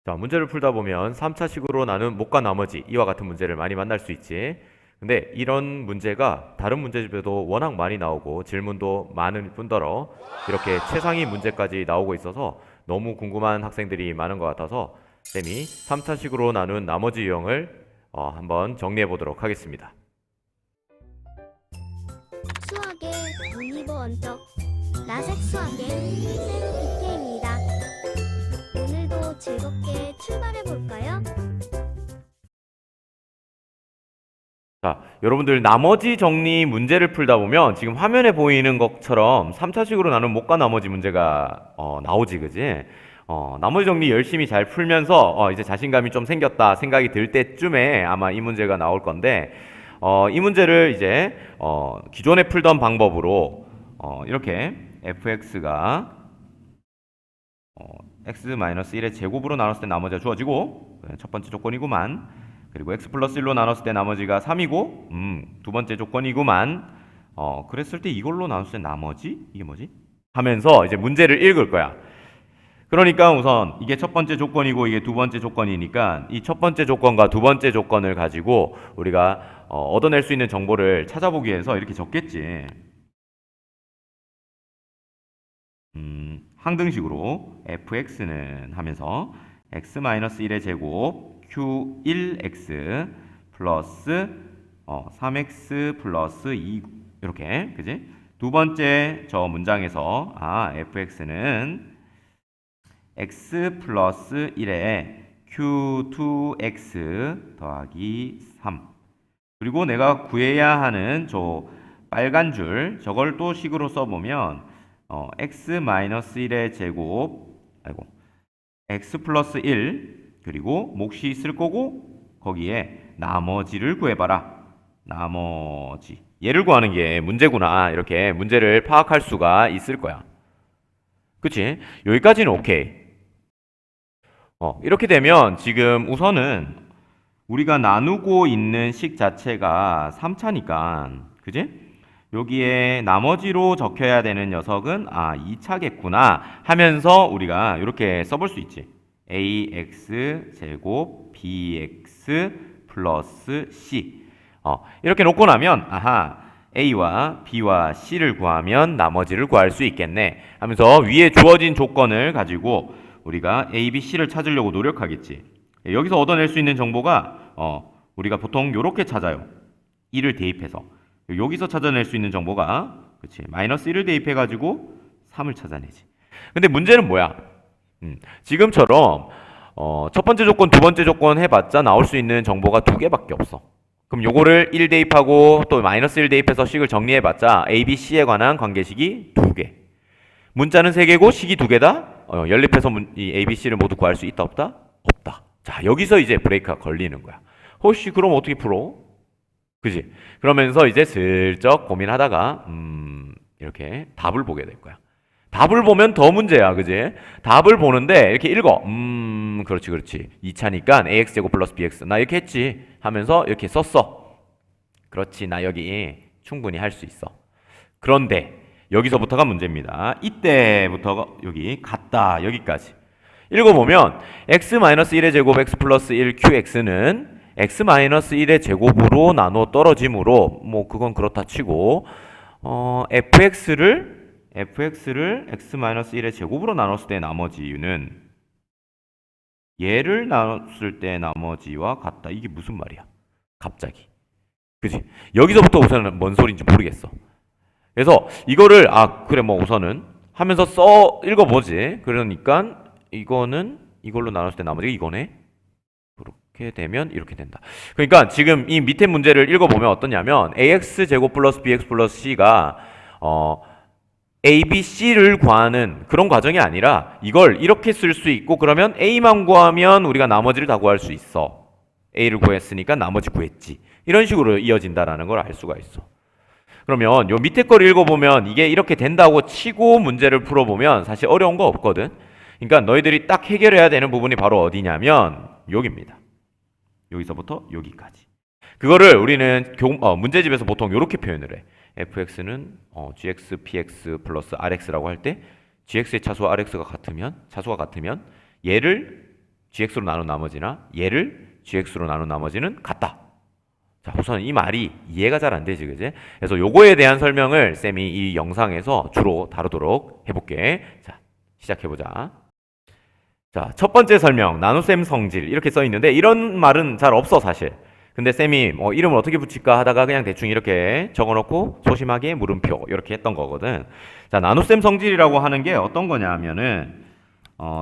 자, 문제를 풀다 보면 3차식으로 나눈 못과 나머지 이와 같은 문제를 많이 만날 수 있지. 근데 이런 문제가 다른 문제집에도 워낙 많이 나오고 질문도 많을 뿐더러 이렇게 최상위 문제까지 나오고 있어서 너무 궁금한 학생들이 많은 것 같아서 쌤이 3차식으로 나눈 나머지 유형을 한번 정리해 보도록 하겠습니다. 수학의 유니버 원적 라섹 수학의 쌤 BK입니다. 오늘도 즐겁게 출발해 볼까요? 자, 여러분들 나머지 정리 문제를 풀다 보면 지금 화면에 보이는 것처럼 3차식으로 나눈 못과 나머지 문제가 나오지, 그지? 나머지 정리 열심히 잘 풀면서 이제 자신감이 좀 생겼다 생각이 들 때쯤에 아마 이 문제가 나올 건데 이 문제를 이제 기존에 풀던 방법으로 이렇게 fx가 x-1의 제곱으로 나눴을 때 나머지가 주어지고 첫 번째 조건이구만. 그리고 x 플러스 1로 나눴을 때 나머지가 3이고 두 번째 조건이구만. 그랬을 때 이걸로 나눴을 때 나머지 이게 뭐지? 하면서 이제 문제를 읽을 거야. 그러니까 우선 이게 첫 번째 조건이고 이게 두 번째 조건이니까 이 첫 번째 조건과 두 번째 조건을 가지고 우리가 얻어낼 수 있는 정보를 찾아보기 위해서 이렇게 적겠지. 항등식으로 fx는 하면서 x-1의 제곱 q1x 플러스 3x 플러스 2 이렇게, 그지? 두 번째 저 문장에서 fx는 x 플러스 1에 q2x 더하기 3 그리고 내가 구해야 하는 저 빨간 줄 저걸 또 식으로 써보면 x-1의 제곱 x 플러스 1 그리고 몫이 있을 거고 거기에 나머지를 구해봐라. 나머지 얘를 구하는 게 문제구나. 이렇게 문제를 파악할 수가 있을 거야. 그치? 여기까지는 오케이. 이렇게 되면 지금 우선은 우리가 나누고 있는 식 자체가 3차니까 그지? 여기에 나머지로 적혀야 되는 녀석은 2차겠구나 하면서 우리가 이렇게 써볼 수 있지. ax 제곱 bx 플러스 c 이렇게 놓고 나면 a와 b와 c를 구하면 나머지를 구할 수 있겠네 하면서 위에 주어진 조건을 가지고 우리가 a, b, c를 찾으려고 노력하겠지. 여기서 얻어낼 수 있는 정보가 우리가 보통 이렇게 찾아요. 1을 대입해서 여기서 찾아낼 수 있는 정보가 그치 마이너스 1을 대입해가지고 3을 찾아내지. 근데 문제는 뭐야? 지금처럼 첫 번째 조건, 두 번째 조건 해봤자 나올 수 있는 정보가 두 개밖에 없어. 그럼 요거를 1 대입하고 또 마이너스 1 대입해서 식을 정리해봤자 A, B, C에 관한 관계식이 두 개. 문자는 세 개고 식이 두 개다? 연립해서 이 A, B, C를 모두 구할 수 있다 없다? 없다. 자, 여기서 이제 브레이크가 걸리는 거야. 혹시 그럼 어떻게 풀어? 그지? 그러면서 이제 슬쩍 고민하다가 이렇게 답을 보게 될 거야. 답을 보면 더 문제야, 그지? 답을 보는데 이렇게 읽어. 그렇지. 2차니까 ax제곱 플러스 bx. 나 이렇게 했지 하면서 이렇게 썼어. 그렇지, 나 여기 충분히 할 수 있어. 그런데 여기서부터가 문제입니다. 이때부터가 여기 같다, 여기까지. 읽어보면 x-1의 제곱 x 플러스 1 qx는 x-1의 제곱으로 나눠 떨어지므로 뭐 그건 그렇다 치고 fx를 x-1의 제곱으로 나눴을 때 나머지는 얘를 나눴을 때 나머지와 같다. 이게 무슨 말이야? 갑자기. 그치? 여기서부터 우선은 뭔 소리인지 모르겠어. 그래서 이거를 그래 뭐 우선은 하면서 읽어보지. 그러니까 이거는 이걸로 나눴을 때 나머지가 이거네. 그렇게 되면 이렇게 된다. 그러니까 지금 이 밑에 문제를 읽어보면 어떠냐면 ax 제곱 플러스 bx 플러스 c가 A, B, C를 구하는 그런 과정이 아니라 이걸 이렇게 쓸 수 있고 그러면 A만 구하면 우리가 나머지를 다 구할 수 있어. A를 구했으니까 나머지 구했지. 이런 식으로 이어진다라는 걸 알 수가 있어. 그러면 요 밑에 걸 읽어보면 이게 이렇게 된다고 치고 문제를 풀어보면 사실 어려운 거 없거든. 그러니까 너희들이 딱 해결해야 되는 부분이 바로 어디냐면 여기입니다. 여기서부터 여기까지. 그거를 우리는 문제집에서 보통 이렇게 표현을 해. fx는 gx, px 플러스 rx라고 할 때 gx의 차수와 rx가 같으면 얘를 gx로 나눈 나머지나 얘를 gx로 나눈 나머지는 같다. 자, 우선 이 말이 이해가 잘 안 되지, 그지? 그래서 요거에 대한 설명을 쌤이 이 영상에서 주로 다루도록 해볼게. 자, 시작해보자. 자, 첫 번째 설명, 나눗셈 성질 이렇게 써 있는데 이런 말은 잘 없어 사실. 근데 쌤이 뭐 이름을 어떻게 붙일까 하다가 그냥 대충 이렇게 적어놓고 소심하게 물음표 이렇게 했던 거거든. 자, 나눗셈 성질이라고 하는 게 어떤 거냐 하면은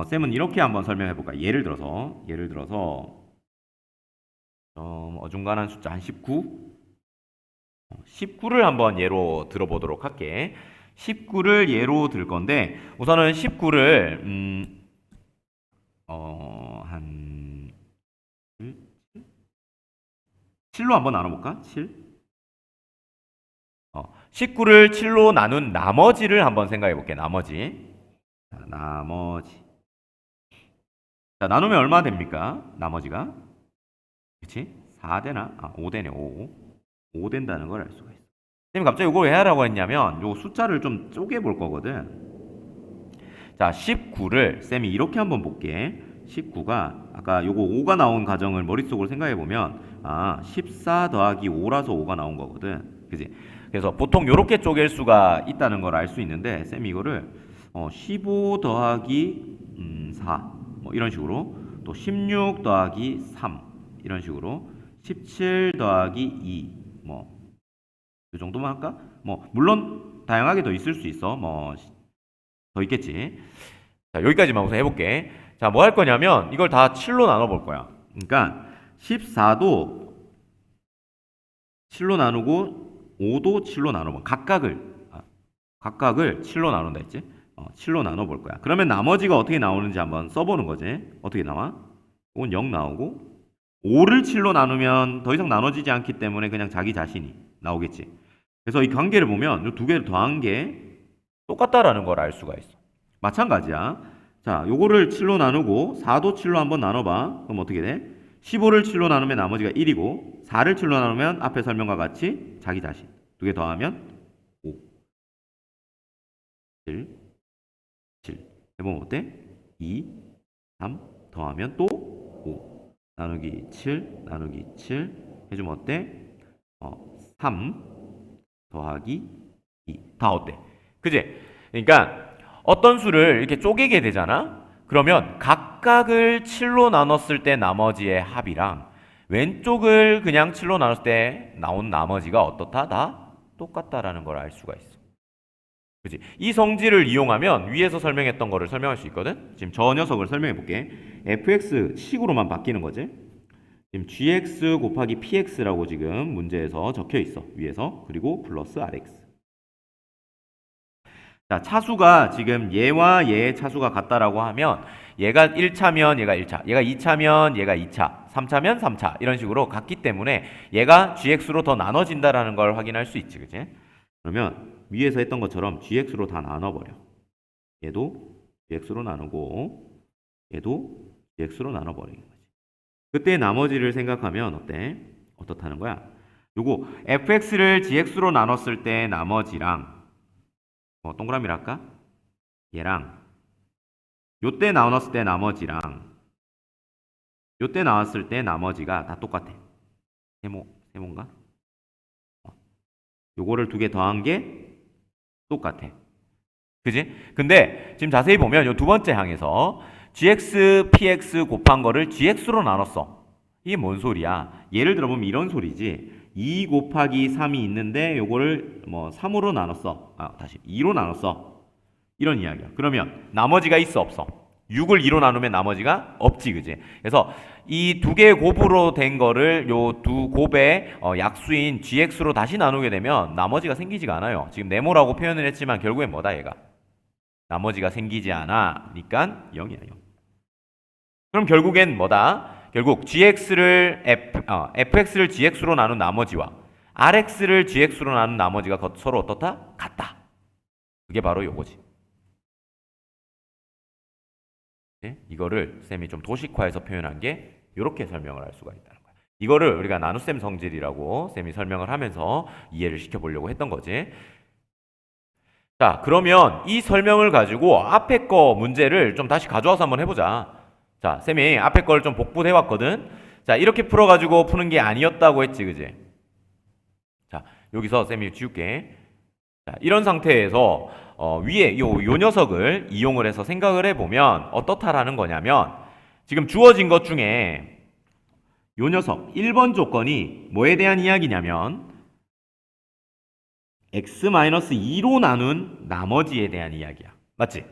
쌤은 이렇게 한번 설명해볼까. 예를 들어서 어중간한 숫자 한 19? 19를 한번 예로 들어보도록 할게. 19를 예로 들 건데 우선은 19를 한 7로 한번 나눠볼까? 7? 19를 7로 나눈 나머지를 한번 생각해볼게. 나머지. 자, 나머지. 자, 나누면 얼마 됩니까? 나머지가. 그치? 4되나? 5되네, 5. 5 된다는 걸 알 수가 있어. 선생님 갑자기 이걸 왜 하라고 했냐면 요 숫자를 좀 쪼개볼 거거든. 자, 19를 쌤이 이렇게 한번 볼게. 19가 아까 요거 5가 나온 가정을 머릿속으로 생각해 보면 14 더하기 5라서 5가 나온 거거든. 그지? 그래서 보통 요렇게 쪼갤 수가 있다는 걸 알 수 있는데 쌤이 이거를 15 더하기 4 뭐 이런 식으로 또 16 더하기 3 이런 식으로 17 더하기 2 뭐 이 정도만 할까? 뭐 물론 다양하게 더 있을 수 있어. 뭐 더 있겠지. 자, 여기까지만 우선 해볼게. 자, 뭐 할 거냐면 이걸 다 7로 나눠볼 거야. 그러니까 14도 7로 나누고 5도 7로 나눠봐. 각각을 7로 나눈다 했지? 7로 나눠볼 거야. 그러면 나머지가 어떻게 나오는지 한번 써보는 거지. 어떻게 나와? 이건 0 나오고 5를 7로 나누면 더 이상 나눠지지 않기 때문에 그냥 자기 자신이 나오겠지. 그래서 이 관계를 보면 이 두 개를 더한 게 똑같다라는 걸 알 수가 있어. 마찬가지야. 자, 요거를 7로 나누고 4도 7로 한번 나눠봐. 그럼 어떻게 돼? 15를 7로 나누면 나머지가 1이고 4를 7로 나누면 앞에 설명과 같이 자기 자신. 두 개 더하면 5. 7. 해보면 어때? 2, 3 더하면 또 5. 나누기 7 해주면 어때? 3 더하기 2. 다 어때? 그지? 그러니까 어떤 수를 이렇게 쪼개게 되잖아? 그러면 각각을 7로 나눴을 때 나머지의 합이랑 왼쪽을 그냥 7로 나눴을 때 나온 나머지가 어떻다? 다 똑같다라는 걸 알 수가 있어. 그치? 이 성질을 이용하면 위에서 설명했던 거를 설명할 수 있거든? 지금 저 녀석을 설명해 볼게. fx 식으로만 바뀌는 거지. 지금 gx 곱하기 px라고 지금 문제에서 적혀 있어. 위에서. 그리고 플러스 rx. 자, 차수가 지금 얘와 얘의 차수가 같다라고 하면 얘가 1차면 얘가 1차, 얘가 2차면 얘가 2차, 3차면 3차 이런 식으로 같기 때문에 얘가 gx로 더 나눠진다라는 걸 확인할 수 있지. 그치? 그러면 위에서 했던 것처럼 gx로 다 나눠버려. 얘도 gx로 나누고 얘도 gx로 나눠버리는 거지. 그때 나머지를 생각하면 어때? 어떻다는 거야? 요거 fx를 gx로 나눴을 때 나머지랑 동그라미를 할까? 얘랑 요때 나눴을 때 나머지랑 요때 나왔을 때 나머지가 다 똑같아. 세모인가? 요거를 두 개 더한 게 똑같아. 그지? 근데 지금 자세히 보면 요 두 번째 항에서 gx, px 곱한 거를 gx로 나눴어. 이게 뭔 소리야? 예를 들어보면 이런 소리지. 2 곱하기 3이 있는데 요거를 3으로 나눴어. 다시 2로 나눴어. 이런 이야기야. 그러면 나머지가 있어 없어? 6을 2로 나누면 나머지가 없지. 그지? 그래서 이 두 개의 곱으로 된 거를 요 두 곱의 약수인 gx로 다시 나누게 되면 나머지가 생기지가 않아요. 지금 네모라고 표현을 했지만 결국엔 뭐다 얘가? 나머지가 생기지 않으니까 0이야. 0. 그럼 결국엔 뭐다? 결국 gx를 fx를 gx로 나눈 나머지와 rx를 gx로 나눈 나머지가 서로 어떻다? 같다. 그게 바로 요거지. 네? 이거를 쌤이 좀 도식화해서 표현한 게 이렇게 설명을 할 수가 있다는 거야. 이거를 우리가 나눗셈 성질이라고 쌤이 설명을 하면서 이해를 시켜보려고 했던 거지. 자, 그러면 이 설명을 가지고 앞에 거 문제를 좀 다시 가져와서 한번 해보자. 자, 쌤이 앞에 걸 좀 복붙해 왔거든. 자, 이렇게 풀어가지고 푸는 게 아니었다고 했지, 그지? 자, 여기서 쌤이 지울게. 자, 이런 상태에서 위에 요 녀석을 이용을 해서 생각을 해보면 어떻다라는 거냐면 지금 주어진 것 중에 요 녀석 1번 조건이 뭐에 대한 이야기냐면 x-2로 나눈 나머지에 대한 이야기야. 맞지?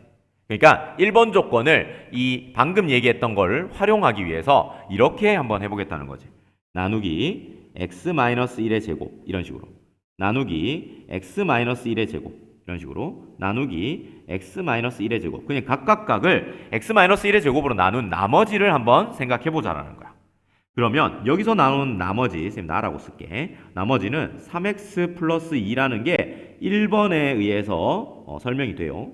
그러니까 1번 조건을 이 방금 얘기했던 걸 활용하기 위해서 이렇게 한번 해보겠다는 거지. 나누기 x-1의 제곱 이런 식으로, 나누기 x-1의 제곱 이런 식으로, 나누기 x-1의 제곱, 그냥 각각각을 x-1의 제곱으로 나눈 나머지를 한번 생각해보자라는 거야. 그러면 여기서 나온 나머지, 쌤 나라고 쓸게. 나머지는 3x 플러스 2라는 게 1번에 의해서 설명이 돼요.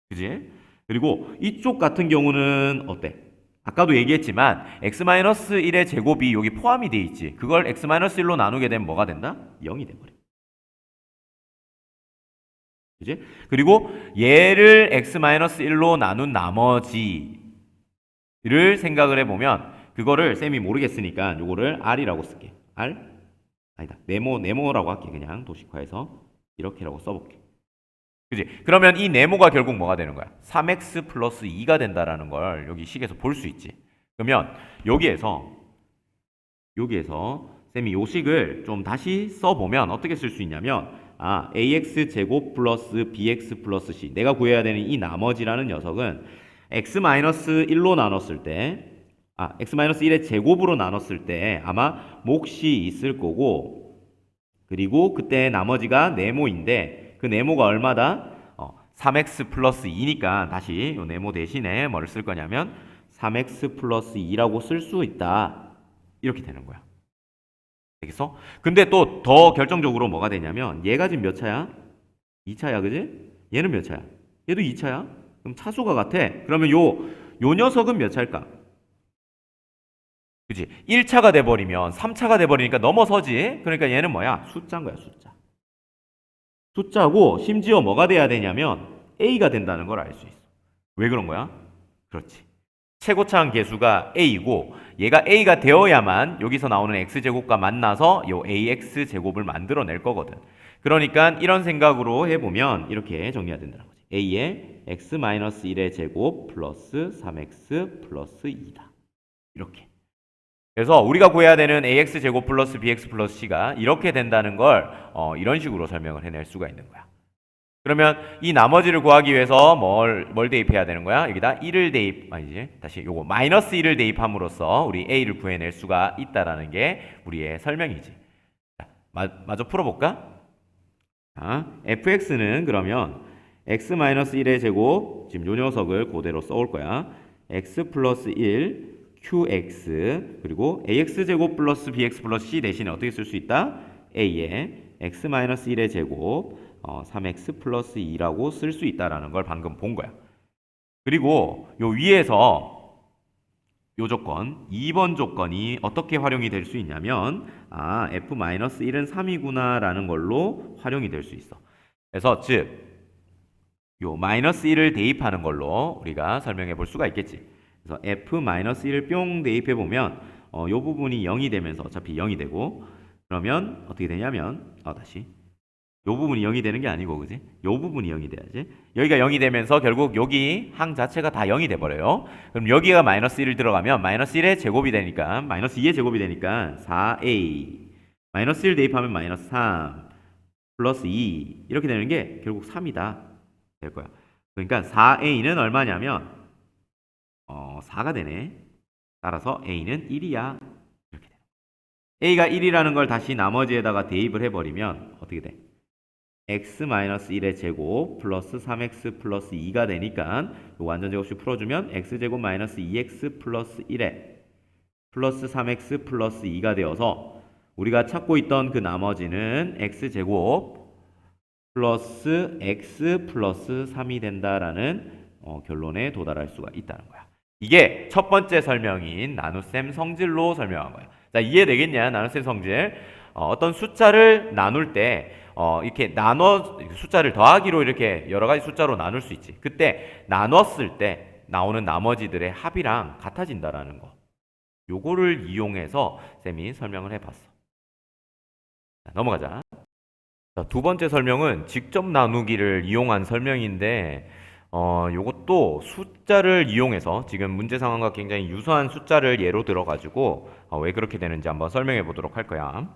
그지? 그리고 이쪽 같은 경우는 어때? 아까도 얘기했지만 x-1의 제곱이 여기 포함이 돼 있지. 그걸 x-1로 나누게 되면 뭐가 된다? 0이 돼버려. 그지? 그리고 얘를 x-1로 나눈 나머지를 생각을 해보면 그거를 쌤이 모르겠으니까 요거를 r이라고 쓸게. r? 아니다. 네모라고 할게. 그냥 도식화해서 이렇게라고 써볼게. 그지? 그러면 이 네모가 결국 뭐가 되는 거야? 3x 플러스 2가 된다라는 걸 여기 식에서 볼 수 있지. 그러면 여기에서 쌤이 요 식을 좀 다시 써보면 어떻게 쓸 수 있냐면 ax 제곱 플러스 bx 플러스 c, 내가 구해야 되는 이 나머지라는 녀석은 x-1로 나눴을 때 x-1의 제곱으로 나눴을 때 아마 몫이 있을 거고, 그리고 그때 나머지가 네모인데 그 네모가 얼마다? 3x 플러스 2니까 다시 요 네모 대신에 뭐를 쓸 거냐면 3x 플러스 2라고 쓸 수 있다. 이렇게 되는 거야. 알겠어? 근데 또 더 결정적으로 뭐가 되냐면 얘가 지금 몇 차야? 2차야, 그지? 얘는 몇 차야? 얘도 2차야? 그럼 차수가 같아. 그러면 요 녀석은 몇 차일까? 그치? 1차가 돼버리면 3차가 돼버리니까 넘어서지. 그러니까 얘는 뭐야? 숫자인 거야, 숫자. 숫자고 심지어 뭐가 돼야 되냐면 A가 된다는 걸 알 수 있어. 왜 그런 거야? 그렇지. 최고차항 계수가 A이고 얘가 A가 되어야만 여기서 나오는 X제곱과 만나서 요 AX제곱을 만들어낼 거거든. 그러니까 이런 생각으로 해보면 이렇게 정리가 된다는 거지. A의 X-1의 제곱 플러스 3X 플러스 2다. 이렇게. 그래서 우리가 구해야 되는 AX제곱 플러스 BX 플러스 C가 이렇게 된다는 걸 이런 식으로 설명을 해낼 수가 있는 거야. 그러면 이 나머지를 구하기 위해서 뭘 대입해야 되는 거야? 여기다 1을 다시 요거 마이너스 1을 대입함으로써 우리 A를 구해낼 수가 있다라는 게 우리의 설명이지. 자, 마저 풀어볼까? fx는 그러면 x-1의 제곱, 지금 요 녀석을 그대로 써올 거야. x 플러스 1 qx, 그리고 ax제곱 플러스 bx 플러스 c 대신에 어떻게 쓸 수 있다? a의 x-1의 제곱 3x 플러스 2라고 쓸 수 있다라는 걸 방금 본 거야. 그리고 요 위에서 요 조건, 2번 조건이 어떻게 활용이 될 수 있냐면 f-1은 3이구나 라는 걸로 활용이 될 수 있어. 그래서 즉 요 마이너스 1을 대입하는 걸로 우리가 설명해 볼 수가 있겠지. 그래서 f-1을 뿅 대입해 보면 요 부분이 0이 되면서 어차피 0이 되고, 그러면 어떻게 되냐면 다시 요 부분이 0이 되는 게 아니고, 그지? 요 부분이 0이 돼야지. 여기가 0이 되면서 결국 여기 항 자체가 다 0이 돼 버려요. 그럼 여기가 마이너스 1을 들어가면 마이너스 1의 제곱이 되니까 마이너스 2의 제곱이 되니까 4a 마이너스 1 대입하면 마이너스 3 플러스 2 이렇게 되는 게 결국 3이다 될 거야. 그러니까 4a는 얼마냐면 4가 되네. 따라서 a는 1이야. 이렇게 돼. a가 1이라는 걸 다시 나머지에다가 대입을 해버리면 어떻게 돼? x-1의 제곱 플러스 3x 플러스 2가 되니까 요 완전 제곱식 풀어주면 x제곱 마이너스 2x 플러스 1에 플러스 3x 플러스 2가 되어서 우리가 찾고 있던 그 나머지는 x제곱 플러스 x 플러스 3이 된다라는 결론에 도달할 수가 있다는 거야. 이게 첫 번째 설명인 나눗셈 성질로 설명한 거야. 자, 이해되겠냐? 나눗셈 성질. 어떤 숫자를 나눌 때 이렇게 숫자를 더하기로 이렇게 여러 가지 숫자로 나눌 수 있지. 그때 나눴을 때 나오는 나머지들의 합이랑 같아진다라는 거. 요거를 이용해서 쌤이 설명을 해봤어. 자, 넘어가자. 자, 두 번째 설명은 직접 나누기를 이용한 설명인데, 요것도 숫자를 이용해서 지금 문제 상황과 굉장히 유사한 숫자를 예로 들어가지고 왜 그렇게 되는지 한번 설명해 보도록 할 거야.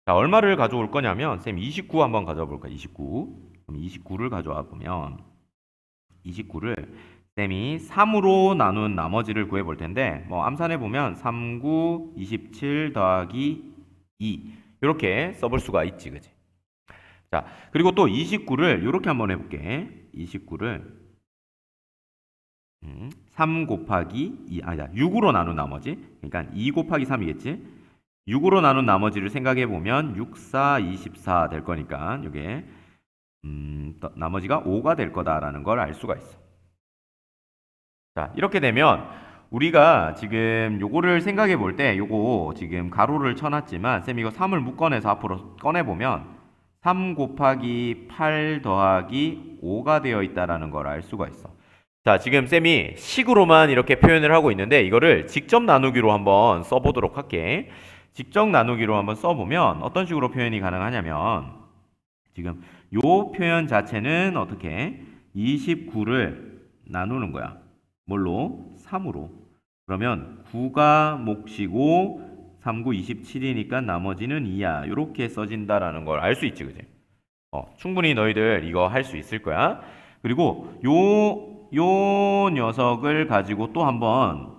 자, 얼마를 가져올 거냐면, 쌤 29 한번 가져와 볼까? 29. 그럼 29를 가져와 보면, 29를 쌤이 3으로 나눈 나머지를 구해 볼 텐데, 뭐 암산해 보면 3, 9, 27 더하기 2 이렇게 써볼 수가 있지, 그지? 자, 그리고 또 29를 이렇게 한번 해볼게. 29를 3 곱하기 2, 아니다, 6으로 나눈 나머지. 그러니까 2 곱하기 3이겠지? 6으로 나눈 나머지를 생각해 보면 6, 4, 24 될 거니까 이게 나머지가 5가 될 거다라는 걸 알 수가 있어. 자, 이렇게 되면 우리가 지금 요거를 생각해 볼 때 요거 지금 가로를 쳐놨지만 쌤 이거 3을 묶어내서 앞으로 꺼내보면 3 곱하기 8 더하기 5가 되어 있다라는 걸 알 수가 있어. 자, 지금 쌤이 식으로만 이렇게 표현을 하고 있는데 이거를 직접 나누기로 한번 써보도록 할게. 직접 나누기로 한번 써보면 어떤 식으로 표현이 가능하냐면 지금 요 표현 자체는 어떻게 29를 나누는 거야. 뭘로? 3으로. 그러면 9가 몫이고 3, 9, 27이니까 나머지는 2야. 이렇게 써진다라는 걸 알 수 있지, 그지? 충분히 너희들 이거 할 수 있을 거야. 그리고 요 녀석을 가지고 또 한번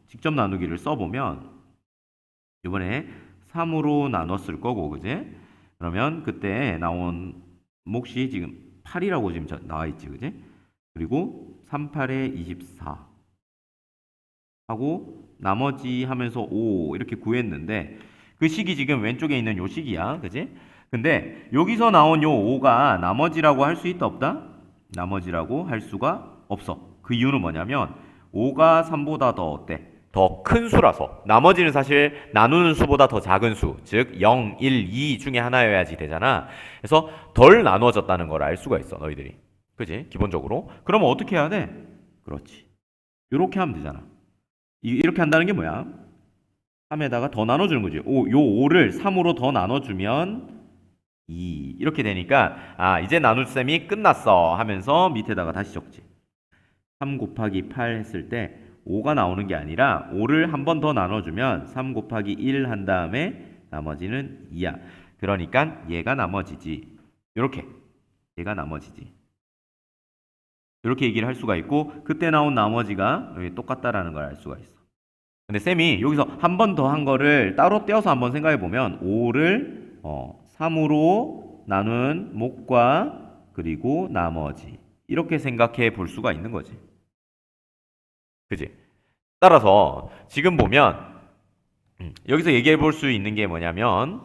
직접 나누기를 써보면 이번에 3으로 나눴을 거고, 그지? 그러면 그때 나온 몫이 지금 8이라고 지금 나와 있지, 그지? 그리고 3, 8에 24 하고 나머지 하면서 5 이렇게 구했는데 그 식이 지금 왼쪽에 있는 요 식이야, 그지? 근데 여기서 나온 요 5가 나머지라고 할 수 있다 없다? 나머지라고 할 수가 없어. 그 이유는 뭐냐면 5가 3보다 더 어때? 더 큰 수라서. 나머지는 사실 나누는 수보다 더 작은 수, 즉 0, 1, 2 중에 하나여야지 되잖아. 그래서 덜 나눠졌다는 걸 알 수가 있어, 너희들이. 그지? 기본적으로. 그러면 어떻게 해야 돼? 그렇지. 이렇게 하면 되잖아. 이렇게 한다는 게 뭐야? 3에다가 더 나눠주는 거지. 요 5를 3으로 더 나눠주면 2. 이렇게 되니까 이제 나눗셈이 끝났어 하면서 밑에다가 다시 적지. 3 곱하기 8 했을 때 5가 나오는 게 아니라 5를 한 번 더 나눠주면 3 곱하기 1 한 다음에 나머지는 2야. 그러니까 얘가 나머지지. 이렇게. 얘가 나머지지. 이렇게 얘기를 할 수가 있고 그때 나온 나머지가 똑같다라는 걸 알 수가 있어. 근데 쌤이 여기서 한 번 더 한 거를 따로 떼어서 한번 생각해 보면 5를 3으로 나눈 몫과 그리고 나머지 이렇게 생각해 볼 수가 있는 거지. 그지? 따라서 지금 보면 여기서 얘기해 볼 수 있는 게 뭐냐면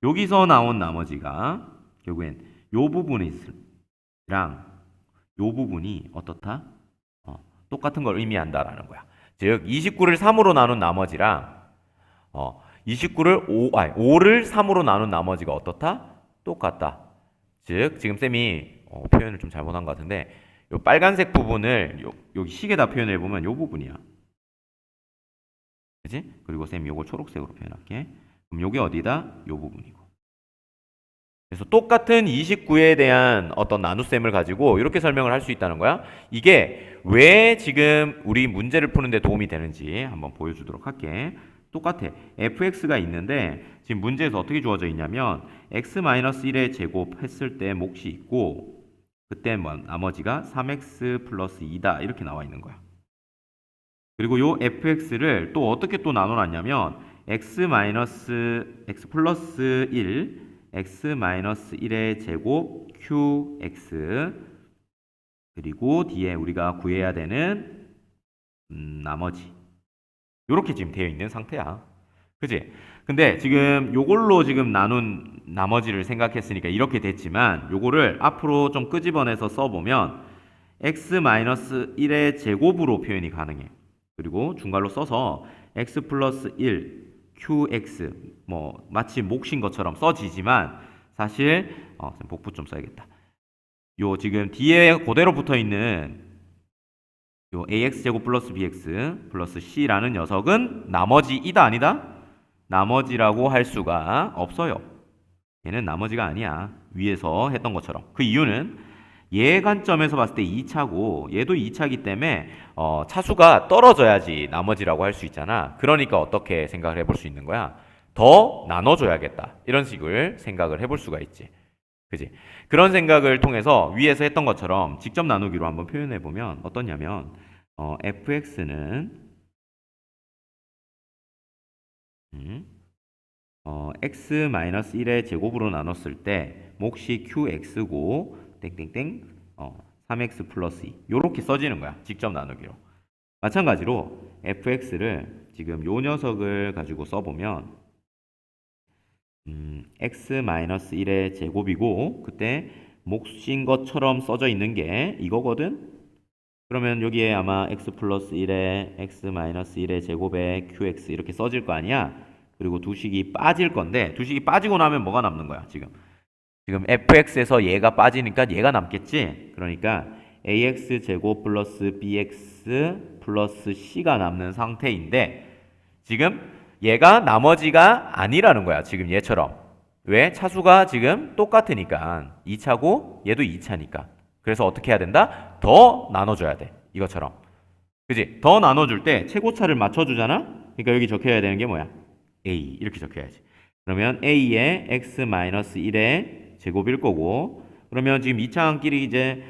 여기서 나온 나머지가 결국엔 요 부분이랑 요 부분이 어떻다? 똑같은 걸 의미한다라는 거야. 즉 29를 3으로 나눈 나머지랑 29를 5를 3으로 나눈 나머지가 어떻다? 똑같다. 즉 지금 쌤이 표현을 좀 잘못한 것 같은데 요 빨간색 부분을 여기 식에다 표현해 보면 요 부분이야. 그지? 그리고 쌤이 요걸 초록색으로 표현할게. 그럼 요게 어디다? 요 부분이고. 그래서 똑같은 29에 대한 어떤 나눗셈을 가지고 이렇게 설명을 할 수 있다는 거야. 이게 왜 지금 우리 문제를 푸는데 도움이 되는지 한번 보여주도록 할게. 똑같아. fx가 있는데 지금 문제에서 어떻게 주어져 있냐면 x-1의 제곱 했을 때 몫이 있고 그때 나머지가 3x 플러스 2다 이렇게 나와 있는 거야. 그리고 요 fx를 또 어떻게 또 나눠놨냐면 x 플러스 1 x-1의 제곱 qx 그리고 뒤에 우리가 구해야 되는 나머지 요렇게 지금 되어 있는 상태야. 그지? 근데 지금 요걸로 지금 나눈 나머지를 생각했으니까 이렇게 됐지만 요거를 앞으로 좀 끄집어내서 써보면 x-1의 제곱으로 표현이 가능해. 그리고 중괄호 써서 x 플러스 1 qx 뭐 마치 몫인 것처럼 써지지만 사실 복부 좀 써야겠다. 요 지금 뒤에 그대로 붙어 있는 요 ax제곱 플러스 bx 플러스 c라는 녀석은 나머지 이다 아니다? 나머지라고 할 수가 없어요. 얘는 나머지가 아니야. 위에서 했던 것처럼. 그 이유는 얘 관점에서 봤을 때 2차고 얘도 2차기 때문에 차수가 떨어져야지 나머지라고 할 수 있잖아. 그러니까 어떻게 생각을 해볼 수 있는 거야? 더 나눠줘야겠다. 이런 식을 생각을 해볼 수가 있지. 그지? 그런 생각을 통해서 위에서 했던 것처럼 직접 나누기로 한번 표현해 보면 어떠냐면 fx는 x-1의 제곱으로 나눴을 때 몫이 qx고 땡땡땡 3x 플러스 2 요렇게 써지는 거야. 직접 나누기로. 마찬가지로 fx를 지금 요 녀석을 가지고 써보면 x-1의 제곱이고 그때 몫인 것처럼 써져 있는 게 이거거든. 그러면 여기에 아마 x 플러스 1에 x-1의 제곱에 qx 이렇게 써질 거 아니야. 그리고 두식이 빠질 건데 두식이 빠지고 나면 뭐가 남는 거야? 지금 fx에서 얘가 빠지니까 얘가 남겠지. 그러니까 ax 제곱 플러스 bx 플러스 c가 남는 상태인데 지금 얘가 나머지가 아니라는 거야. 지금 얘처럼. 왜? 차수가 지금 똑같으니까 2차고 얘도 2차니까. 그래서 어떻게 해야 된다? 더 나눠줘야 돼. 이것처럼. 그지? 더 나눠줄 때 최고차를 맞춰주잖아? 그러니까 여기 적혀야 되는 게 뭐야? a 이렇게 적혀야지. 그러면 a의 x-1의 제곱일 거고 그러면 지금 2차항끼리 이제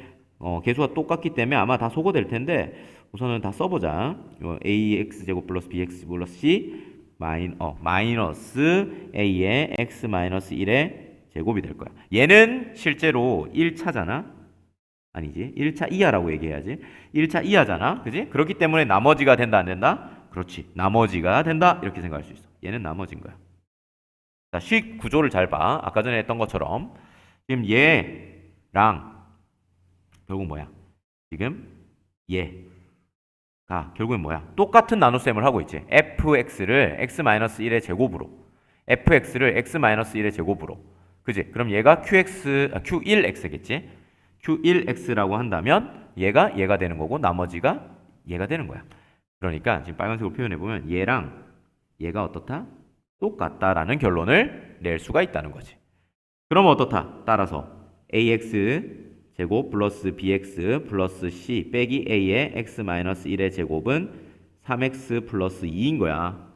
개수가 똑같기 때문에 아마 다 소거될 텐데 우선은 다 써보자. ax 제곱 플러스 bx 플러스 c 마이너스 a의 x-1의 제곱이 될 거야. 얘는 실제로 1차잖아. 아니지. 1차 이하라고 얘기해야지. 1차 이하잖아. 그지? 그렇기 때문에 나머지가 된다 안 된다? 그렇지. 나머지가 된다. 이렇게 생각할 수 있어. 얘는 나머지인 거야. 자, 식 구조를 잘 봐. 아까 전에 했던 것처럼 지금 얘랑 결국 뭐야? 지금 얘가 결국엔 뭐야? 똑같은 나눗셈을 하고 있지. fx를 x-1의 제곱으로 fx를 x-1의 제곱으로 그지? 그럼 얘가 q1x겠지? q1x라고 한다면 얘가 되는 거고 나머지가 얘가 되는 거야. 그러니까 지금 빨간색으로 표현해 보면 얘랑 얘가 어떻다? 똑같다라는 결론을 낼 수가 있다는 거지. 그럼 어떻다? 따라서 ax 제곱 플러스 bx 플러스 c 빼기 a의 x-1의 제곱은 3x 플러스 2인 거야.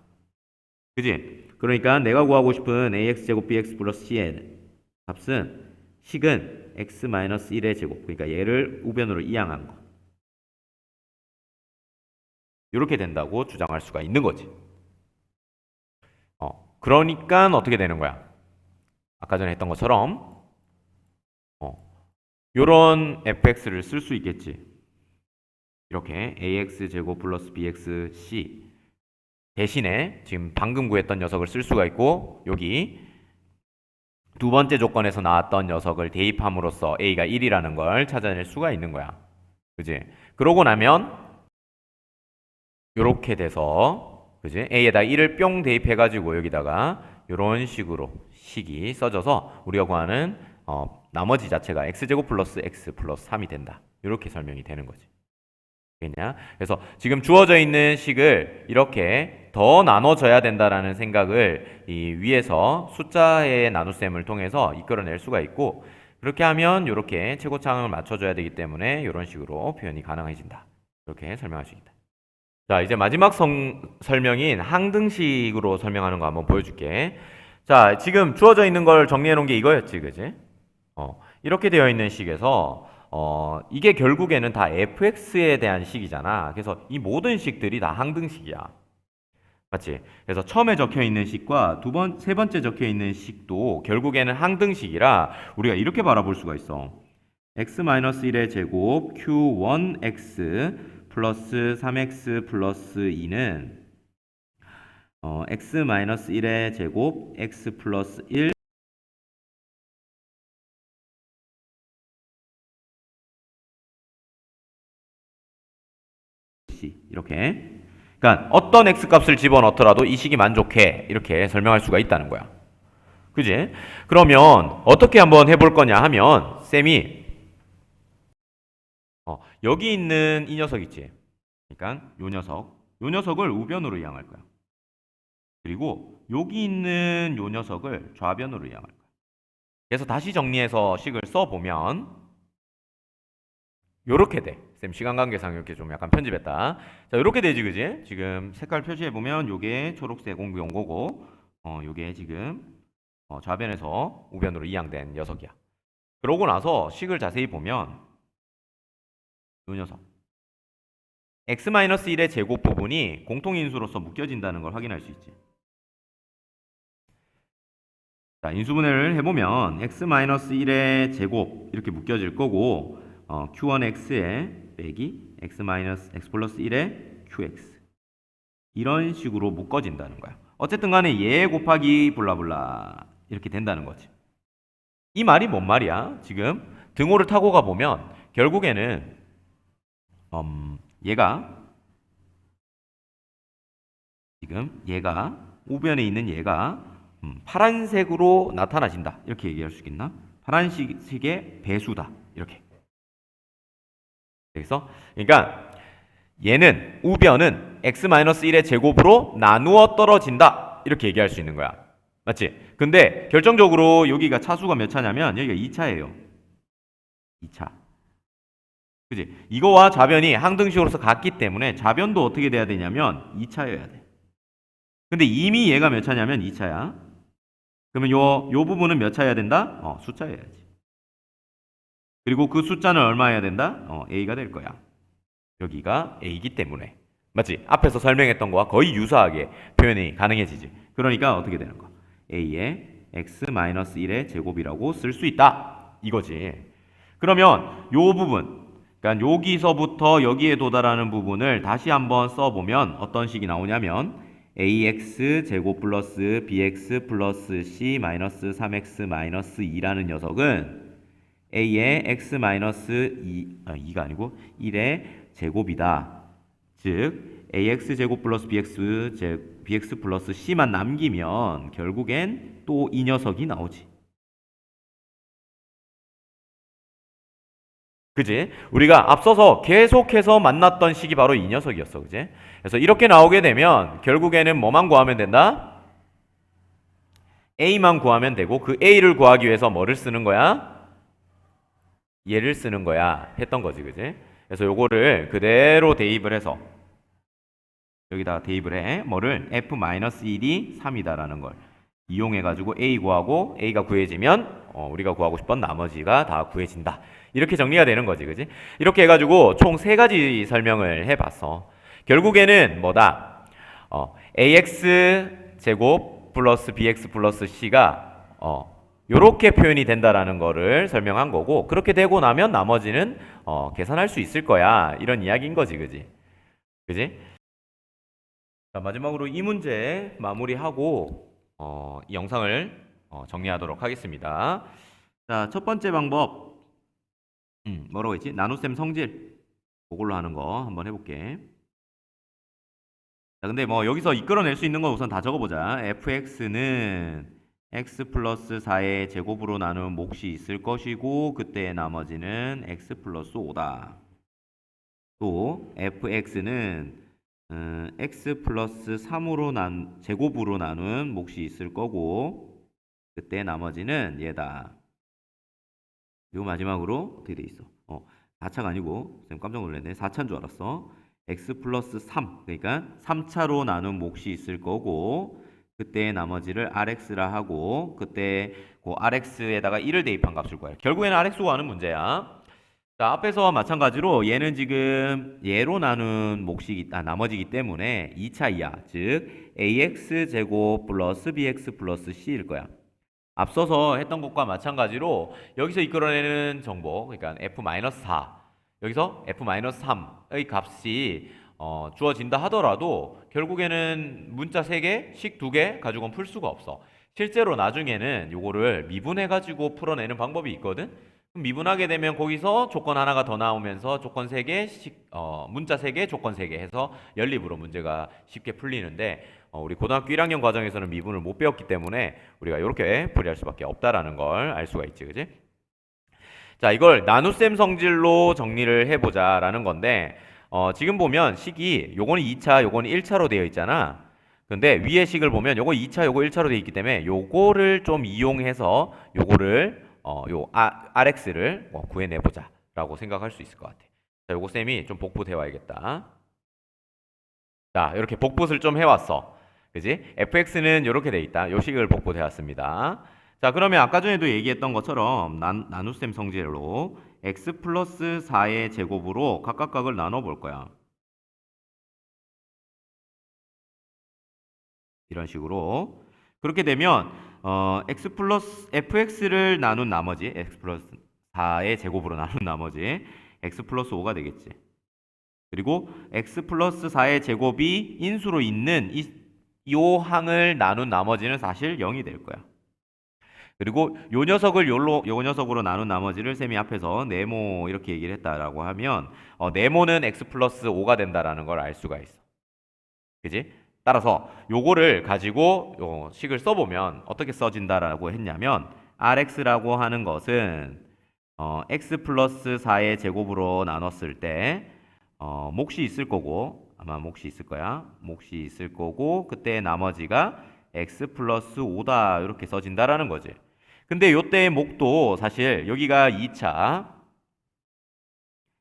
그지? 그러니까 내가 구하고 싶은 ax 제곱 bx 플러스 c의 값은 식은 x-1의 제곱 그러니까 얘를 우변으로 이항한 거. 이렇게 된다고 주장할 수가 있는 거지. 그러니까 어떻게 되는 거야? 아까 전에 했던 것처럼 요런 fx를 쓸 수 있겠지. 이렇게 ax 제곱 플러스 bx c 대신에 지금 방금 구했던 녀석을 쓸 수가 있고 여기 두 번째 조건에서 나왔던 녀석을 대입함으로써 a가 1이라는 걸 찾아낼 수가 있는 거야. 그지? 그러고 나면 요렇게 돼서 그지? a에다 1을 뿅 대입해가지고 여기다가 이런 식으로 식이 써져서 우리가 구하는 나머지 자체가 x제곱 플러스 x 플러스 3이 된다. 이렇게 설명이 되는 거지. 되겠냐? 그래서 지금 주어져 있는 식을 이렇게 더 나눠져야 된다라는 생각을 이 위에서 숫자의 나눗셈을 통해서 이끌어낼 수가 있고 그렇게 하면 이렇게 최고차항을 맞춰줘야 되기 때문에 이런 식으로 표현이 가능해진다. 이렇게 설명할 수 있다. 자, 이제 마지막 설명인 항등식으로 설명하는 거 한번 보여줄게. 자, 지금 주어져 있는 걸 정리해 놓은 게 이거였지, 그지? 이렇게 되어 있는 식에서 이게 결국에는 다 fx에 대한 식이잖아. 그래서 이 모든 식들이 다 항등식이야. 맞지? 그래서 처음에 적혀 있는 식과 세 번째 적혀 있는 식도 결국에는 항등식이라 우리가 이렇게 바라볼 수가 있어. x-1의 제곱 q1x 플러스 3x 플러스 2는 x-1의 제곱 x 플러스 1 이렇게 그러니까 어떤 x값을 집어넣더라도 이 식이 만족해 이렇게 설명할 수가 있다는 거야. 그지? 그러면 어떻게 한번 해볼 거냐 하면 쌤이 여기 있는 이 녀석 있지? 그러니까 요 녀석을 우변으로 이항할 거야. 그리고 여기 있는 요 녀석을 좌변으로 이항할 거야. 그래서 다시 정리해서 식을 써보면 요렇게 돼. 쌤 시간 관계상 이렇게 좀 약간 편집했다. 자, 요렇게 되지, 그지? 지금 색깔 표시해보면 요게 초록색 공구 연고고 요게 지금 좌변에서 우변으로 이항된 녀석이야. 그러고 나서 식을 자세히 보면 요 녀석 x-1의 제곱 부분이 공통인수로서 묶여진다는 걸 확인할 수 있지. 자, 인수분해를 해보면 x-1의 제곱 이렇게 묶여질 거고 q1x에 빼기 x 플러스 1의 qx 이런 식으로 묶어진다는 거야. 어쨌든 간에 얘 곱하기 블라블라 이렇게 된다는 거지. 이 말이 뭔 말이야? 지금 등호를 타고 가보면 결국에는 얘가 우변에 있는 얘가 파란색으로 나타나진다 이렇게 얘기할 수 있겠나? 파란색의 배수다 이렇게. 그래서 그러니까 얘는 우변은 x-1의 제곱으로 나누어 떨어진다 이렇게 얘기할 수 있는 거야. 맞지? 근데 결정적으로 여기가 차수가 몇 차냐면 여기가 2차예요. 2차. 그지? 이거와 좌변이 항등식으로서 같기 때문에 좌변도 어떻게 돼야 되냐면 2차여야 돼. 근데 이미 얘가 몇 차냐면 2차야. 그러면 요 부분은 몇 차여야 된다? 숫자여야지. 그리고 그 숫자는 얼마여야 된다? A가 될 거야. 여기가 A이기 때문에. 맞지? 앞에서 설명했던 거와 거의 유사하게 표현이 가능해지지. 그러니까 어떻게 되는 거야? A의 x-1의 제곱이라고 쓸 수 있다. 이거지. 그러면 요 부분, 그러니까 여기서부터 여기에 도달하는 부분을 다시 한번 써보면 어떤 식이 나오냐면 ax 제곱 플러스 bx 플러스 c 마이너스 3x 마이너스 2라는 녀석은 a의 x 마이너스 2가 아니고 1의 제곱이다. 즉 ax 제곱 플러스 bx 플러스 c만 남기면 결국엔 또 이 녀석이 나오지. 그지? 우리가 앞서서 계속해서 만났던 식이 바로 이 녀석이었어. 그지? 그래서 이렇게 나오게 되면 결국에는 뭐만 구하면 된다? A만 구하면 되고 그 A를 구하기 위해서 뭐를 쓰는 거야? 얘를 쓰는 거야. 했던 거지. 그지? 그래서 요거를 그대로 대입을 해서 여기다가 대입을 해. 뭐를? f-1이 3이다라는 걸 이용해가지고 A 구하고 A가 구해지면 우리가 구하고 싶던 나머지가 다 구해진다. 이렇게 정리가 되는 거지. 그지? 이렇게 해가지고 총 3가지 설명을 해봤어. 결국에는 뭐다? ax 제곱 플러스 bx 플러스 c가 요렇게 표현이 된다라는 거를 설명한 거고, 그렇게 되고 나면 나머지는 계산할 수 있을 거야. 이런 이야기인 거지. 그지? 그지? 자, 마지막으로 이 문제 마무리하고 이 영상을 정리하도록 하겠습니다. 자, 첫 번째 방법 뭐라고 했지? 나눗셈 성질 그걸로 하는 거 한번 해볼게. 자, 근데 뭐 여기서 이끌어낼 수 있는 건 우선 다 적어보자. fx는 x 플러스 4의 제곱으로 나눈 몫이 있을 것이고 그때 나머지는 x 플러스 5다. 또 fx는 x 플러스 3으로 제곱으로 나눈 몫이 있을 거고 그때 나머지는 얘다. 그리고 마지막으로 어떻게 돼 있어? 4차가 아니고 쌤 깜짝 놀랐네. 4차인 줄 알았어. x 플러스 3, 그러니까 3차로 나눈 몫이 있을 거고 그때 나머지를 rx라 하고 그때 그 rx에다가 1을 대입한 값을 구해요. 결국에는 rx 구하는 문제야. 자, 앞에서와 마찬가지로 얘는 지금 얘로 나눈 몫이 나머지기 때문에 2차이야. 즉 ax 제곱 플러스 bx 플러스 c일 거야. 앞서서 했던 것과 마찬가지로 여기서 이끌어내는 정보, 그러니까 f-4, 여기서 f-3의 값이 주어진다 하더라도 결국에는 문자 3개, 식 2개 가지고는 풀 수가 없어. 실제로 나중에는 요거를 미분해가지고 풀어내는 방법이 있거든. 그럼 미분하게 되면 거기서 조건 하나가 더 나오면서 조건 3개, 문자 3개, 조건 3개 해서 연립으로 문제가 쉽게 풀리는데 우리 고등학교 1학년 과정에서는 미분을 못 배웠기 때문에 우리가 이렇게 풀이할 수밖에 없다라는 걸 알 수가 있지. 그지? 자, 이걸 나눗셈 성질로 정리를 해보자라는 건데 지금 보면 식이 요거는 2차, 요거는 1차로 되어 있잖아. 근데 위에 식을 보면 요거 2차, 요거 1차로 되어 있기 때문에 요거를 좀 이용해서 요거를 RX를 구해내 보자라고 생각할 수 있을 것 같아. 자, 요거 쌤이 좀 복붙해 와야겠다. 자, 이렇게 복붙을 좀 해왔어. 그지? fx는 이렇게 돼 있다. 요 식을 복붙해 왔습니다. 자, 그러면 아까 전에도 얘기했던 것처럼 나눗셈 성질로 x 플러스 4의 제곱으로 각각각을 나눠 볼 거야. 이런 식으로. 그렇게 되면 x 플러스 fx를 나눈 나머지 x 플러스 4의 제곱으로 나눈 나머지 x 플러스 5가 되겠지. 그리고 x 플러스 4의 제곱이 인수로 있는 요 항을 나눈 나머지는 사실 0이 될 거야. 그리고 요 녀석을 요 녀석으로 나눈 나머지를 쌤이 앞에서 네모 이렇게 얘기를 했다라고 하면 네모는 x 플러스 5가 된다라는 걸 알 수가 있어. 그지? 따라서 요거를 가지고 요 식을 써보면 어떻게 써진다라고 했냐면 rx라고 하는 것은 x 플러스 4의 제곱으로 나눴을 때 몫이 있을 거고 아마 몫이 있을 거야. 몫이 있을 거고 그때 나머지가 x 플러스 5다 이렇게 써진다라는 거지. 근데 요때의 몫도 사실 여기가 2차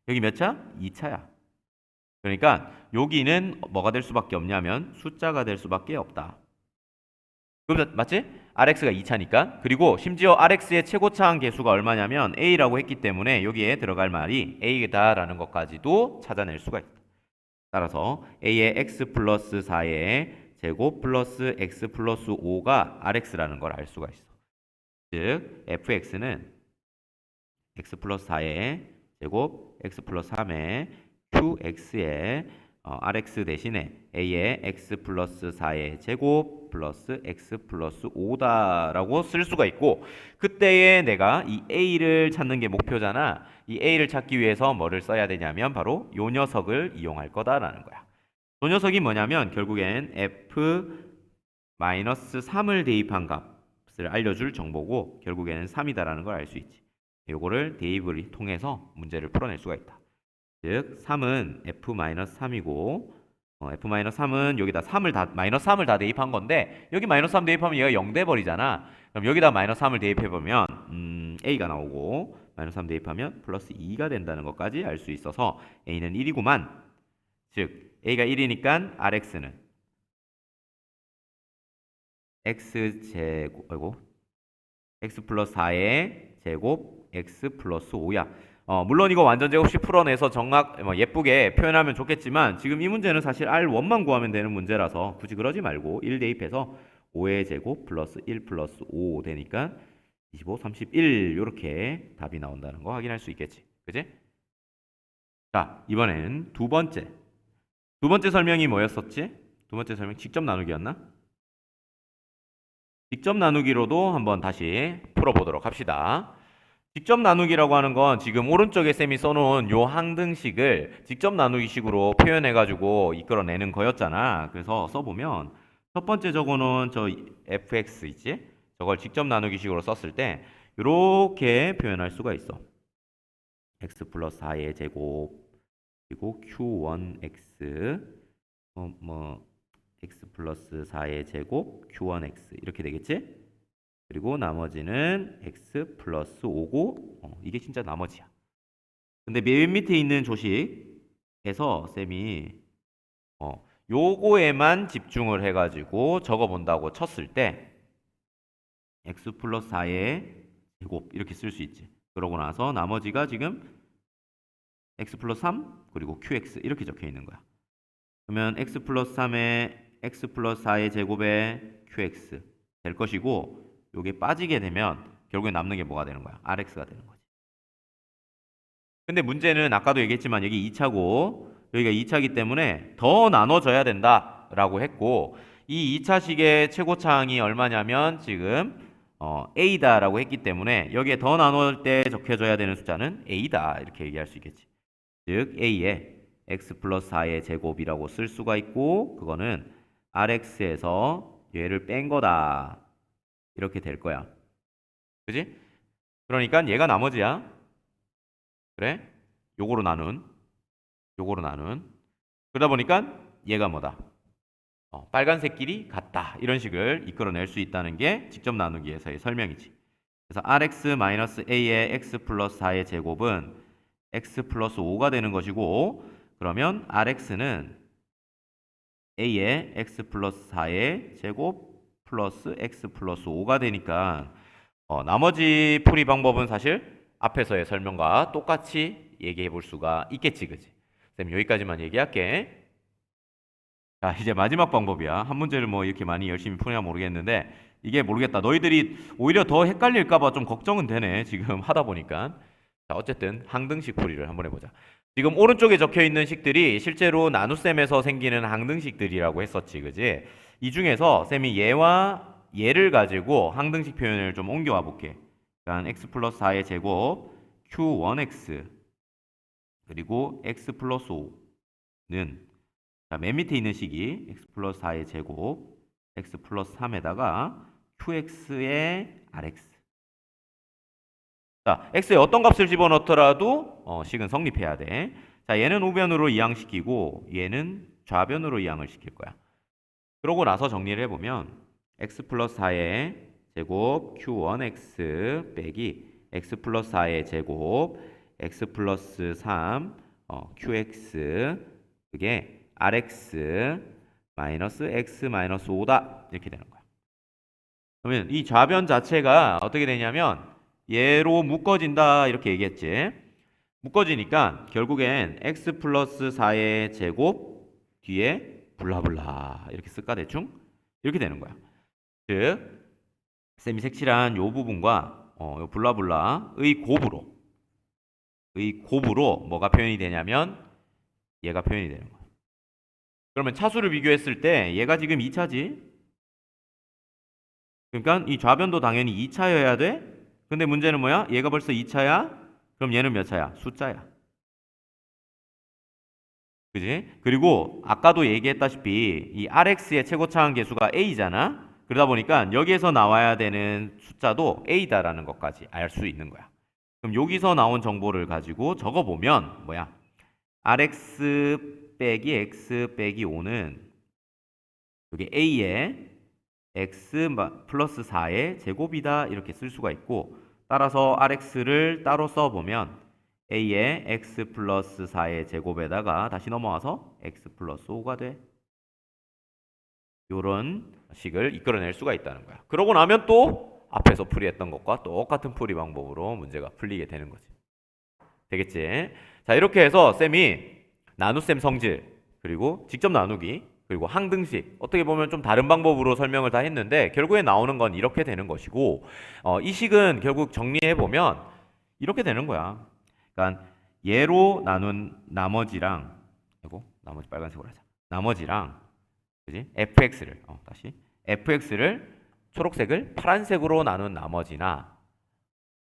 여기 몇 차? 2차야. 그러니까 여기는 뭐가 될 수밖에 없냐면 숫자가 될 수밖에 없다. 그럼 맞지? RX가 2차니까. 그리고 심지어 RX의 최고차항 계수가 얼마냐면 A라고 했기 때문에 여기에 들어갈 말이 A다라는 것까지도 찾아낼 수가 있다. 따라서 A의 X 플러스 4의 제곱 플러스 X 플러스 5가 RX라는 걸 알 수가 있어. 즉 FX는 X 플러스 4의 제곱 X 플러스 3의 QX의 RX 대신에 A의 X 플러스 4의 제곱 플러스 X 플러스 5다라고 쓸 수가 있고 그때에 내가 이 A를 찾는 게 목표잖아. 이 A를 찾기 위해서 뭐를 써야 되냐면 바로 요 녀석을 이용할 거다라는 거야. 요 녀석이 뭐냐면 결국엔 F-3을 대입한 값을 알려줄 정보고 결국에는 3이다라는 걸 알 수 있지. 요거를 대입을 통해서 문제를 풀어낼 수가 있다. 즉 3은 F-3이고 F-3은 여기다 3을 다 마이너스 3을 다 대입한 건데 여기 마이너스 3 대입하면 얘가 0 돼 버리잖아. 그럼 여기다 마이너스 3을 대입해 보면 A가 나오고 마이너스 3 대입하면 플러스 2가 된다는 것까지 알 수 있어서 A는 1이구만. 즉 A가 1이니까 RX는 X제곱 X 플러스 4의 제곱 X 플러스 5야. 물론 이거 완전 제곱식 풀어내서 정확 예쁘게 표현하면 좋겠지만 지금 이 문제는 사실 R1만 구하면 되는 문제라서 굳이 그러지 말고 1 대입해서 5의 제곱 플러스 1 플러스 5 되니까 25, 31 이렇게 답이 나온다는 거 확인할 수 있겠지. 그지? 자, 이번에는 두 번째 설명이 뭐였었지? 두 번째 설명 직접 나누기였나? 직접 나누기로도 한번 다시 풀어보도록 합시다. 직접 나누기라고 하는 건 지금 오른쪽에 쌤이 써놓은 요 항등식을 직접 나누기식으로 표현해가지고 이끌어내는 거였잖아. 그래서 써보면 첫 번째 저거는 저 fx 있지? 저걸 직접 나누기식으로 썼을 때 이렇게 표현할 수가 있어. x 플러스 4의 제곱 그리고 q1x x 플러스 4의 제곱 q1x 이렇게 되겠지? 그리고 나머지는 x 플러스 5고 이게 진짜 나머지야. 근데 맨 밑에 있는 조식에서 쌤이 요거에만 집중을 해가지고 적어본다고 쳤을 때 x 플러스 4의 제곱 이렇게 쓸 수 있지. 그러고 나서 나머지가 지금 x 플러스 3 그리고 qx 이렇게 적혀 있는 거야. 그러면 x 플러스 3의 x 플러스 4의 제곱에 qx 될 것이고 요게 빠지게 되면 결국에 남는 게 뭐가 되는 거야? RX가 되는 거지. 근데 문제는 아까도 얘기했지만 여기 2차고 여기가 2차이기 때문에 더 나눠져야 된다라고 했고 이 2차식의 최고차항이 얼마냐면 지금 A다라고 했기 때문에 여기에 더 나눌 때 적혀져야 되는 숫자는 A다 이렇게 얘기할 수 있겠지. 즉 A에 x 플러스 4의 제곱이라고 쓸 수가 있고 그거는 RX에서 얘를 뺀 거다. 이렇게 될 거야. 그지? 그러니까 얘가 나머지야. 그래? 요거로 나눈. 요거로 나눈. 그러다 보니까 얘가 뭐다? 빨간색 길이 같다. 이런 식을 이끌어낼 수 있다는 게 직접 나누기에서의 설명이지. 그래서 rx-a의 x 플러스 4의 제곱은 x 플러스 5가 되는 것이고, 그러면 rx는 a의 x 플러스 4의 제곱 플러스 x 플러스 5가 되니까 나머지 풀이 방법은 사실 앞에서의 설명과 똑같이 얘기해 볼 수가 있겠지, 그지? 쌤 여기까지만 얘기할게. 자, 이제 마지막 방법이야. 한 문제를 뭐 이렇게 많이 열심히 푸냐 모르겠는데 이게 모르겠다. 너희들이 오히려 더 헷갈릴까 봐 좀 걱정은 되네. 지금 하다 보니까. 자, 어쨌든 항등식 풀이를 한번 해보자. 지금 오른쪽에 적혀 있는 식들이 실제로 나눗셈에서 생기는 항등식들이라고 했었지, 그지? 이 중에서 쌤이 얘와 얘를 가지고 항등식 표현을 좀 옮겨와 볼게. 그러니까 x 플러스 4의 제곱 q1x 그리고 x 플러스 5는 자, 맨 밑에 있는 식이 x 플러스 4의 제곱 x 플러스 3에다가 qx의 rx. 자, x에 어떤 값을 집어넣더라도 식은 성립해야 돼. 자, 얘는 우변으로 이항시키고 얘는 좌변으로 이항을 시킬 거야. 그러고 나서 정리를 해보면 x 플러스 4의 제곱 q1x 빼기 x 플러스 4의 제곱 x 플러스 3 qx 그게 rx 마이너스 x 마이너스 5다 이렇게 되는 거야. 그러면 이 좌변 자체가 어떻게 되냐면 얘로 묶어진다 이렇게 얘기했지. 묶어지니까 결국엔 x 플러스 4의 제곱 뒤에 블라블라 이렇게 쓸까 대충 이렇게 되는 거야. 즉 쌤이 색칠한 요 부분과 요 블라블라의 곱으로 뭐가 표현이 되냐면 얘가 표현이 되는 거야. 그러면 차수를 비교했을 때 얘가 지금 2차지. 그러니까 이 좌변도 당연히 2차여야 돼. 근데 문제는 뭐야? 얘가 벌써 2차야? 그럼 얘는 몇 차야? 숫자야. 그지? 그리고 아까도 얘기했다시피 이 rx의 최고차항 계수가 a잖아. 그러다 보니까 여기에서 나와야 되는 숫자도 a다라는 것까지 알 수 있는 거야. 그럼 여기서 나온 정보를 가지고 적어보면 뭐야? rx 빼기 x 빼기 5는 여기 a의 x 플러스 4의 제곱이다 이렇게 쓸 수가 있고, 따라서 rx를 따로 써보면 a의 x 플러스 4의 제곱에다가 다시 넘어와서 x 플러스 5가 돼. 요런 식을 이끌어낼 수가 있다는 거야. 그러고 나면 또 앞에서 풀이했던 것과 똑같은 풀이 방법으로 문제가 풀리게 되는 거지. 되겠지? 자, 이렇게 해서 쌤이 나눗셈 성질 그리고 직접 나누기 그리고 항등식 어떻게 보면 좀 다른 방법으로 설명을 다 했는데 결국에 나오는 건 이렇게 되는 것이고, 이 식은 결국 정리해 보면 이렇게 되는 거야. 그러니까 얘로 나눈 나머지랑 이거 나머지 빨간색으로 하자. 나머지랑 그지? fx를 초록색을 파란색으로 나눈 나머지나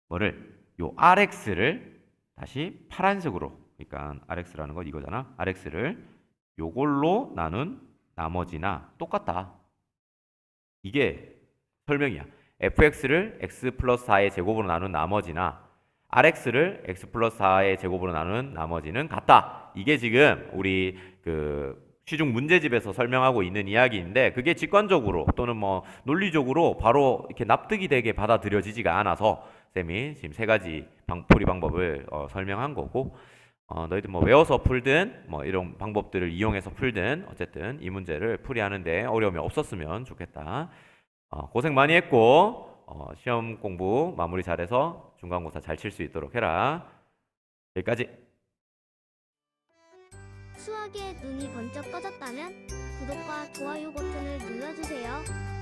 뭐를 요 rx를 다시 파란색으로, 그러니까 rx라는 건 이거잖아. rx를 요걸로 나눈 나머지나 똑같다. 이게 설명이야. fx를 x 플러스 4의 제곱으로 나눈 나머지나 rx를 x 플러스 4의 제곱으로 나눈 나머지는 같다. 이게 지금 우리 그 시중 문제집에서 설명하고 있는 이야기인데, 그게 직관적으로 또는 뭐 논리적으로 바로 이렇게 납득이 되게 받아들여지지가 않아서 쌤이 지금 세 가지 풀이 방법을 설명한 거고, 너희들 뭐 외워서 풀든 뭐 이런 방법들을 이용해서 풀든 어쨌든 이 문제를 풀이하는데 어려움이 없었으면 좋겠다. 고생 많이 했고 시험 공부 마무리 잘해서 중간고사 잘 칠 수 있도록 해라. 여기까지. 수학에 눈이 번쩍 떠졌다면 구독과 좋아요 버튼을 눌러주세요.